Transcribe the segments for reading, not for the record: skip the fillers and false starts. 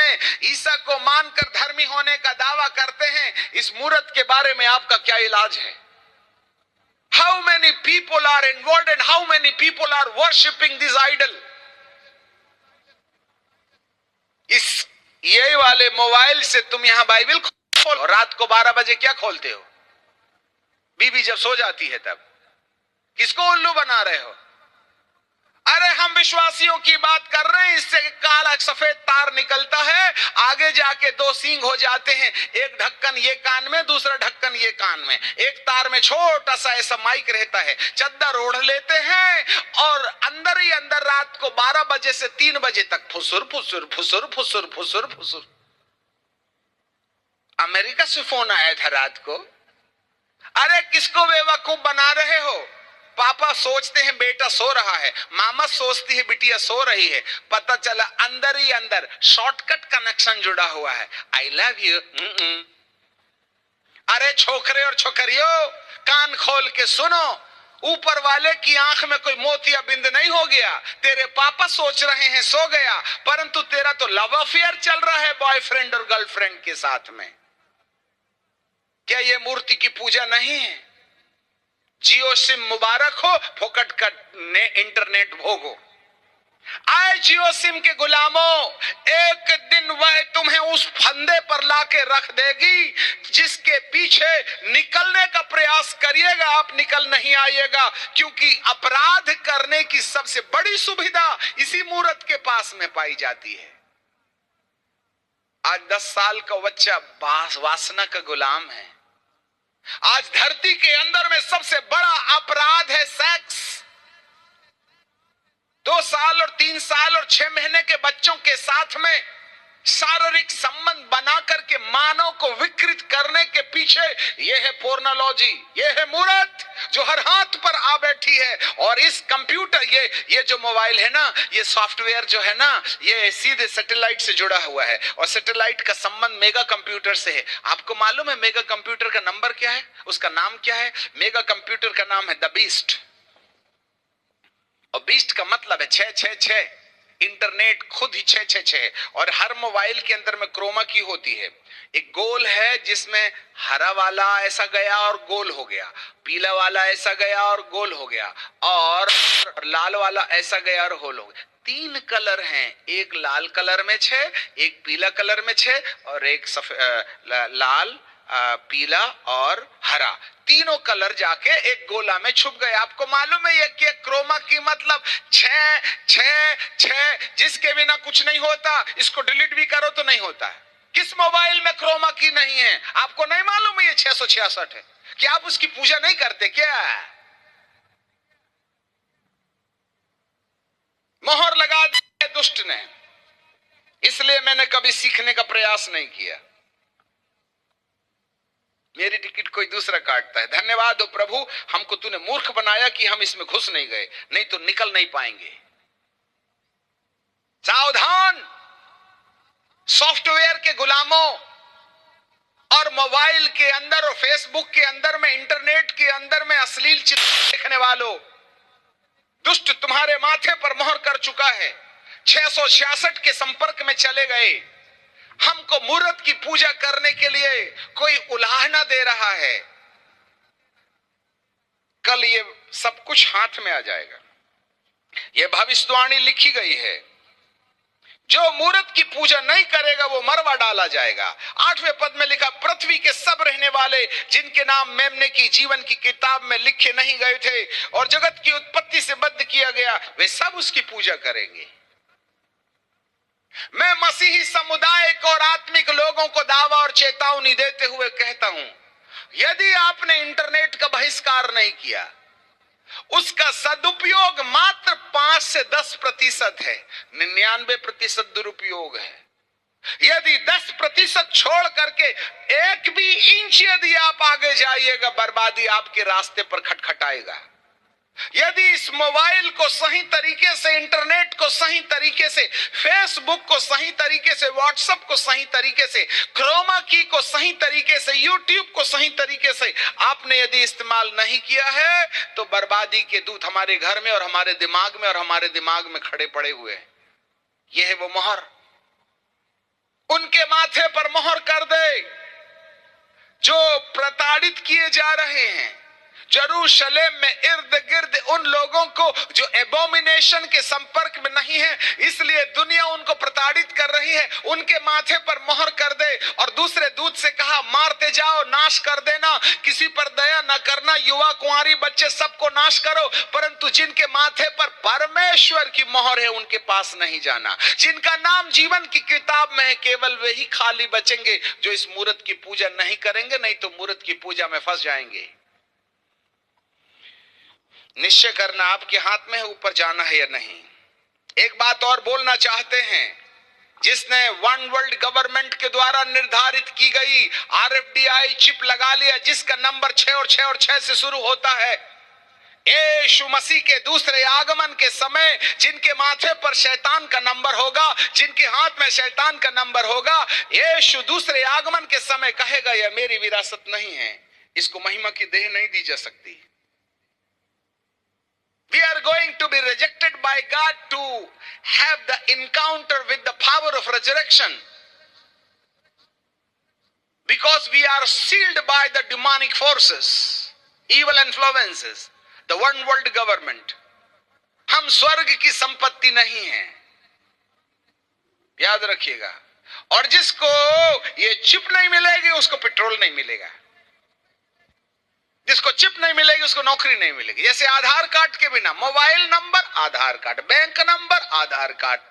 में ईसा को मानकर धर्मी होने का दावा करते हैं, इस मूर्त के बारे में आपका क्या इलाज है? How many people are involved and how many people are worshipping this idol? इस ये वाले मोबाइल से तुम यहां बाइबल खोलो, रात को 12 बजे क्या खोलते हो? बीबी जब सो जाती है तब किसको उल्लू बना रहे हो? अरे हम विश्वासियों की बात कर रहे हैं। इससे काला सफेद तार निकलता है, आगे जाके 2 सींग हो जाते हैं, एक ढक्कन ये कान में, दूसरा ढक्कन ये कान में। एक तार में छोटा सा ऐसा माइक रहता है, चद्दर ओढ़ लेते हैं और अंदर ही अंदर रात को 12 बजे से 3 बजे तक फुसुर फुसुर फुसुर फुसुर फुसुर फुसुर। अमेरिका से फोन आया था रात को। अरे किसको बेवकूफ बना रहे हो? पापा सोचते हैं बेटा सो रहा है, मामा सोचती है बिटिया सो रही है, पता चला अंदर ही अंदर शॉर्टकट कनेक्शन जुड़ा हुआ है। I love you. अरे छोकरे और छोकरियों, कान खोल के सुनो, ऊपर वाले की आंख में कोई मोतिया बिंद नहीं हो गया। तेरे पापा सोच रहे हैं सो गया, परंतु तेरा तो लव अफेयर चल रहा है बॉयफ्रेंड और गर्लफ्रेंड के साथ में। क्या ये मूर्ति की पूजा नहीं है? जियो सिम मुबारक हो, फोकट का इंटरनेट भोगो। आए जियो सिम के गुलामों, एक दिन वह तुम्हें उस फंदे पर लाके रख देगी जिसके पीछे निकलने का प्रयास करिएगा, आप निकल नहीं आइएगा, क्योंकि अपराध करने की सबसे बड़ी सुविधा इसी मूर्त के पास में पाई जाती है। आज 10 साल का बच्चा वासना का गुलाम है। आज धरती के अंदर में सबसे बड़ा अपराध है सेक्स। 2 साल और 3 साल और 6 महीने के बच्चों के साथ में शारीरिक संबंध बना करके मानव को विकृत करने के पीछे यह है पोर्नोलॉजी, यह है मूर्त जो हर हाथ पर आ बैठी है। और इस कंप्यूटर, ये जो मोबाइल है ना, ये सॉफ्टवेयर जो है ना, ये सीधे सैटेलाइट से जुड़ा हुआ है और सैटेलाइट का संबंध मेगा कंप्यूटर से है। आपको मालूम है मेगा कंप्यूटर का नंबर क्या है? उसका नाम क्या है? मेगा कंप्यूटर का नाम है द बीस्ट। और बीस्ट का मतलब है 666। इंटरनेट खुद ही 666। और हर मोबाइल के अंदर में क्रोमा की होती है। एक गोल है जिसमें हरा वाला ऐसा गया और गोल हो गया, पीला वाला ऐसा गया और गोल हो गया, और लाल वाला ऐसा गया और होल हो गया। 3 कलर हैं, एक लाल कलर में 6, एक पीला कलर में 6 और एक लाल, पीला और हरा। तीनों कलर जाके एक गोला में छुप गए। आपको मालूम है ये कि क्रोमा की मतलब 6 6 6, जिसके बिना कुछ नहीं होता। इसको डिलीट भी करो तो नहीं होता है। किस मोबाइल में क्रोमा की नहीं है? आपको नहीं मालूम है ये 666 है? क्या आप उसकी पूजा नहीं करते क्या? मोहर लगा दी दुष्ट ने, इसलिए मैंने कभी सीखने का प्रयास नहीं किया। मेरी टिकट कोई दूसरा काटता है। धन्यवाद हो प्रभु, हमको तूने मूर्ख बनाया कि हम इसमें घुस नहीं गए, नहीं तो निकल नहीं पाएंगे। सावधान सॉफ्टवेयर के गुलामों, और मोबाइल के अंदर और फेसबुक के अंदर में, इंटरनेट के अंदर में अश्लील चित्र देखने वालों, दुष्ट तुम्हारे माथे पर मोहर कर चुका है। 666 के संपर्क में चले गए। हमको मूर्त की पूजा करने के लिए कोई उलाहना दे रहा है। कल ये सब कुछ हाथ में आ जाएगा। ये भविष्यवाणी लिखी गई है, जो मूर्त की पूजा नहीं करेगा वो मरवा डाला जाएगा। 8वें पद में लिखा, पृथ्वी के सब रहने वाले जिनके नाम मेमने की जीवन की किताब में लिखे नहीं गए थे और जगत की उत्पत्ति से बद्ध किया गया, वे सब उसकी पूजा करेंगे। मैं मसीही समुदाय को और आत्मिक लोगों को दावा और चेतावनी देते हुए कहता हूं, यदि आपने इंटरनेट का बहिष्कार नहीं किया, उसका सदुपयोग मात्र 5 से 10% है, 99% दुरुपयोग है। यदि 10% छोड़ करके 1 भी इंच यदि आप आगे जाइएगा, बर्बादी आपके रास्ते पर खटखटाएगा। यदि इस मोबाइल को सही तरीके से, इंटरनेट को सही तरीके से, फेसबुक को सही तरीके से, व्हाट्सएप को सही तरीके से, क्रोमा की को सही तरीके से, यूट्यूब को सही तरीके से आपने यदि इस्तेमाल नहीं किया है, तो बर्बादी के दूत हमारे घर में और हमारे दिमाग में खड़े पड़े हुए हैं। यह है वो मोहर। जिनके माथे पर मोहर कर दे, जो प्रताड़ित किए जा रहे हैं यरूशलेम में इर्द गिर्द उन लोगों को जो एबोमिनेशन के संपर्क में नहीं है, इसलिए दुनिया उनको प्रताड़ित कर रही है, उनके माथे पर मोहर कर दे। और दूसरे दूत से कहा, मारते जाओ, नाश कर देना, किसी पर दया न करना, युवा कुंवारी बच्चे सबको नाश करो, परंतु जिनके माथे पर परमेश्वर की मोहर है उनके पास नहीं जाना। जिनका नाम जीवन की किताब में है, केवल वे ही खाली बचेंगे जो इस मूरत की पूजा नहीं करेंगे, नहीं तो मूरत की पूजा में फंस जाएंगे। निश्चय करना आपके हाथ में है ऊपर जाना है या नहीं। एक बात और बोलना चाहते हैं, जिसने वन वर्ल्ड गवर्नमेंट के द्वारा निर्धारित की गई RFDI चिप लगा लिया, जिसका नंबर 6 और 6 और 6 से शुरू होता है, यीशु मसीह के दूसरे आगमन के समय जिनके माथे पर शैतान का नंबर होगा, जिनके हाथ में शैतान का नंबर होगा, यीशु दूसरे आगमन के समय कहेगा, यह मेरी विरासत नहीं है, इसको महिमा की देह नहीं दी जा सकती। We are going to be rejected by God to have the encounter with the power of resurrection, because we are sealed by the demonic forces, evil influences, the one world government. हम स्वर्ग की संपत्ति नहीं है, याद रखिएगा। और जिसको ये चिप नहीं मिलेगी उसको पेट्रोल नहीं मिलेगा, जिसको चिप नहीं मिलेगी उसको नौकरी नहीं मिलेगी। जैसे आधार कार्ड के बिना मोबाइल नंबर आधार कार्ड, बैंक नंबर आधार कार्ड,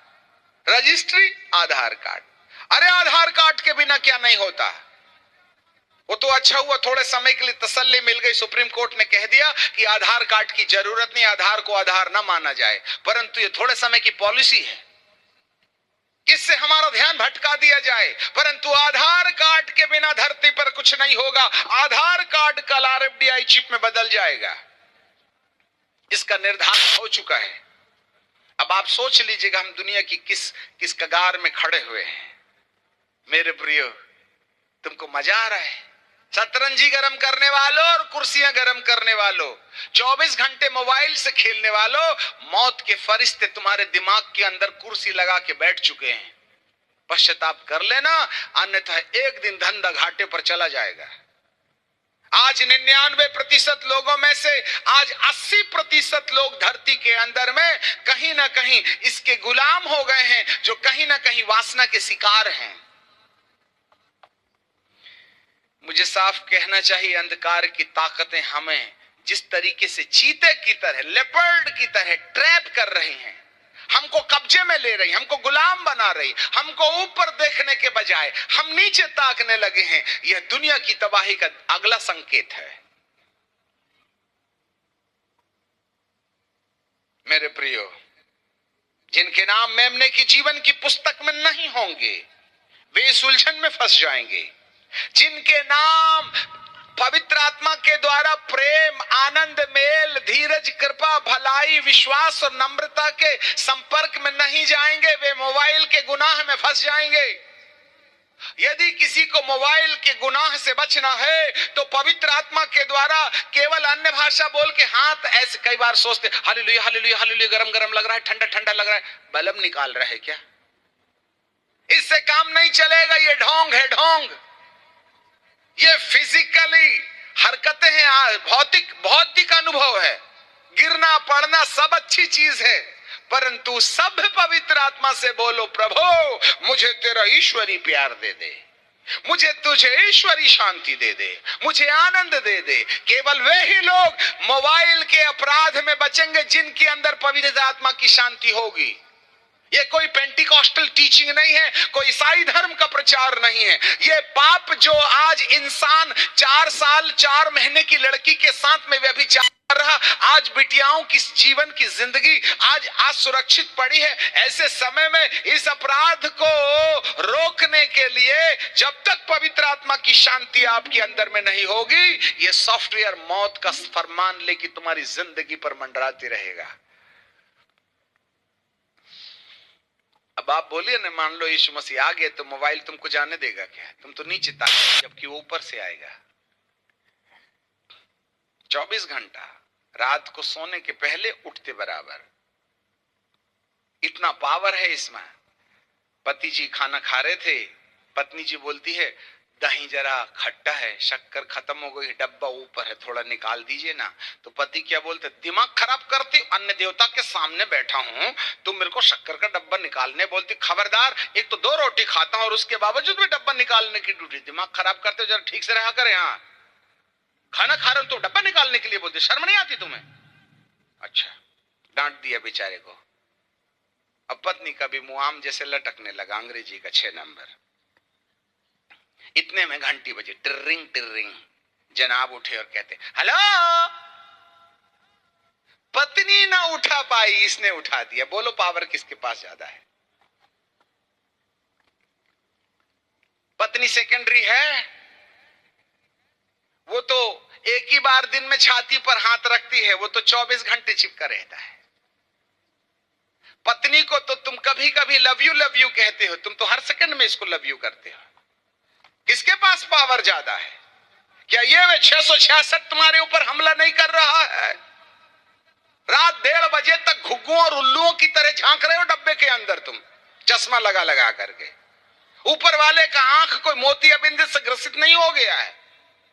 रजिस्ट्री आधार कार्ड। अरे आधार कार्ड के बिना क्या नहीं होता। वो तो अच्छा हुआ थोड़े समय के लिए तसल्ली मिल गई, सुप्रीम कोर्ट ने कह दिया कि आधार कार्ड की जरूरत नहीं, आधार को आधार ना माना जाए, परंतु ये थोड़े समय की पॉलिसी है, इससे हमारा ध्यान भटका दिया जाए। परंतु आधार कार्ड के बिना धरती पर कुछ नहीं होगा। आधार कार्ड कल RFDI चिप में बदल जाएगा, इसका निर्धारण हो चुका है। अब आप सोच लीजिएगा हम दुनिया की किस कगार में खड़े हुए हैं। मेरे प्रियो, तुमको मजा आ रहा है? शतरंजी गरम करने वालों और कुर्सियां गरम करने वालों, 24 घंटे मोबाइल से खेलने वालों, मौत के फरिश्ते तुम्हारे दिमाग के अंदर कुर्सी लगा के बैठ चुके हैं। पश्चाताप कर लेना, अन्यथा एक दिन धंधा घाटे पर चला जाएगा। आज 99% लोगों में से आज 80% लोग धरती के अंदर में कहीं ना कहीं इसके गुलाम हो गए हैं, जो कहीं ना कहीं वासना के शिकार हैं। मुझे साफ कहना चाहिए, अंधकार की ताकतें हमें जिस तरीके से चीते की तरह, लेपर्ड की तरह ट्रैप कर रही हैं, हमको कब्जे में ले रही, हमको गुलाम बना रही, हमको ऊपर देखने के बजाय हम नीचे ताकने लगे हैं। यह दुनिया की तबाही का अगला संकेत है। मेरे प्रियो, जिनके नाम मेमने की जीवन की पुस्तक में नहीं होंगे वे इस उलझन में फंस जाएंगे। जिनके नाम पवित्र आत्मा के द्वारा प्रेम, आनंद, मेल, धीरज, कृपा, भलाई, विश्वास और नम्रता के संपर्क में नहीं जाएंगे, वे मोबाइल के गुनाह में फंस जाएंगे। यदि किसी को मोबाइल के गुनाह से बचना है तो पवित्र आत्मा के द्वारा केवल अन्य भाषा बोल के हाथ ऐसे, कई बार सोचते हालेलुया हालेलुया हालेलुया, गरम गरम लग रहा है, ठंडा ठंडा लग रहा है, बलम निकाल रहा है क्या? इससे काम नहीं चलेगा। ये ढोंग है, ढोंग। ये फिजिकली हरकतें हैं, भौतिक अनुभव है। गिरना पड़ना सब अच्छी चीज है, परंतु सब पवित्र आत्मा से बोलो, प्रभु मुझे तेरा ईश्वरी प्यार दे दे, मुझे तुझे ईश्वरी शांति दे दे, मुझे आनंद दे दे। केवल वे ही लोग मोबाइल के अपराध में बचेंगे जिनके अंदर पवित्र आत्मा की शांति होगी। ये कोई पेंटिकॉस्टल टीचिंग नहीं है, कोई ईसाई धर्म का प्रचार नहीं है। ये पाप जो आज इंसान 4 साल 4 महीने की लड़की के साथ में व्यभिचार कर रहा, आज बिटियाओं की जीवन की जिंदगी आज असुरक्षित पड़ी है। ऐसे समय में इस अपराध को रोकने के लिए जब तक पवित्र आत्मा की शांति आपके अंदर में नहीं होगी, ये सॉफ्टवेयर मौत का फरमान लेके तुम्हारी जिंदगी पर मंडराती रहेगा। अब आप बोलिए ना, मान लो यीशु मसीह आ गए तो मोबाइल तुमको जाने देगा क्या? तुम तो नीचे ताकोगे, जबकि वो ऊपर से आएगा। 24 घंटा रात को सोने के पहले उठते बराबर, इतना पावर है इसमें। पति जी खाना खा रहे थे, पत्नी जी बोलती है दही जरा खट्टा है, शक्कर खत्म हो गई, डब्बा ऊपर है, थोड़ा निकाल दीजिए ना। तो पति क्या बोलते, दिमाग खराब करती, अन्य देवता के सामने बैठा हूं, तुम मेरे को शक्कर का डब्बा निकालने बोलती, खबरदार, एक तो 2 रोटी खाता हूं और उसके बावजूद भी डब्बा निकालने की ड्यूटी। दिमाग खराब करते हो, जरा ठीक से रहा कर, यहाँ खाना खा रहे हो तो डब्बा निकालने के लिए बोलते, शर्म नहीं आती तुम्हें? अच्छा, डांट दिया बेचारे को। अब पत्नी का भी मुआम जैसे लटकने लगा, अंग्रेजी का 6 नंबर। इतने में घंटी बजी, टिर्रिंग टिर्रिंग। जनाब उठे और कहते, हेलो। पत्नी ना उठा पाई, इसने उठा दिया। बोलो पावर किसके पास ज्यादा है? पत्नी सेकेंडरी है, वो तो एक ही बार दिन में छाती पर हाथ रखती है, वो तो 24 घंटे चिपका रहता है। पत्नी को तो तुम कभी कभी लव यू कहते हो, तुम तो हर सेकंड में इसको लव यू करते हो। किसके पास पावर ज्यादा है? क्या ये 666 तुम्हारे ऊपर हमला नहीं कर रहा है? रात 1:30 बजे तक घुग्गुओं और उल्लुओं की तरह झांक रहे हो डब्बे के अंदर, तुम चश्मा लगा लगा करके। ऊपर वाले का आंख कोई मोतियाबिंद से ग्रसित नहीं हो गया है?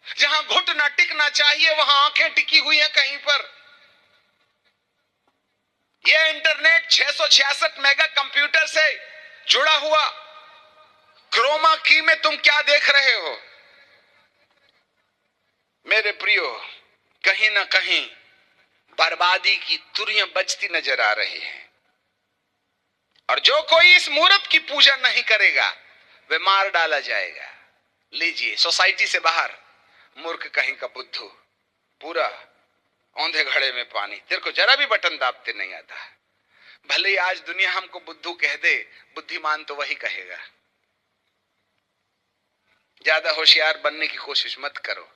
जहां घुटना टिकना चाहिए वहां आंखें टिकी हुई हैं कहीं पर। यह इंटरनेट 666 मेगा कंप्यूटर से जुड़ा हुआ, क्रोमा की में तुम क्या देख रहे हो? मेरे प्रियो, कहीं ना कहीं बर्बादी की तुरियां बजती नजर आ रही हैं, और जो कोई इस मूर्त की पूजा नहीं करेगा वे मार डाला जाएगा। लीजिए, सोसाइटी से बाहर, मूर्ख कहीं का बुद्धू, पूरा औंधे घड़े में पानी, तेरे को जरा भी बटन दाबते नहीं आता। भले ही आज दुनिया हमको बुद्धू कह दे, बुद्धिमान तो वही कहेगा। ज्यादा होशियार बनने की कोशिश मत करो,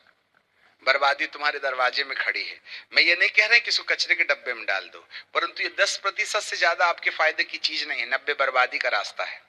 बर्बादी तुम्हारे दरवाजे में खड़ी है। मैं ये नहीं कह रहा कि इसको कचरे के डब्बे में डाल दो, परंतु ये 10% से ज्यादा आपके फायदे की चीज नहीं है, 90 बर्बादी का रास्ता है।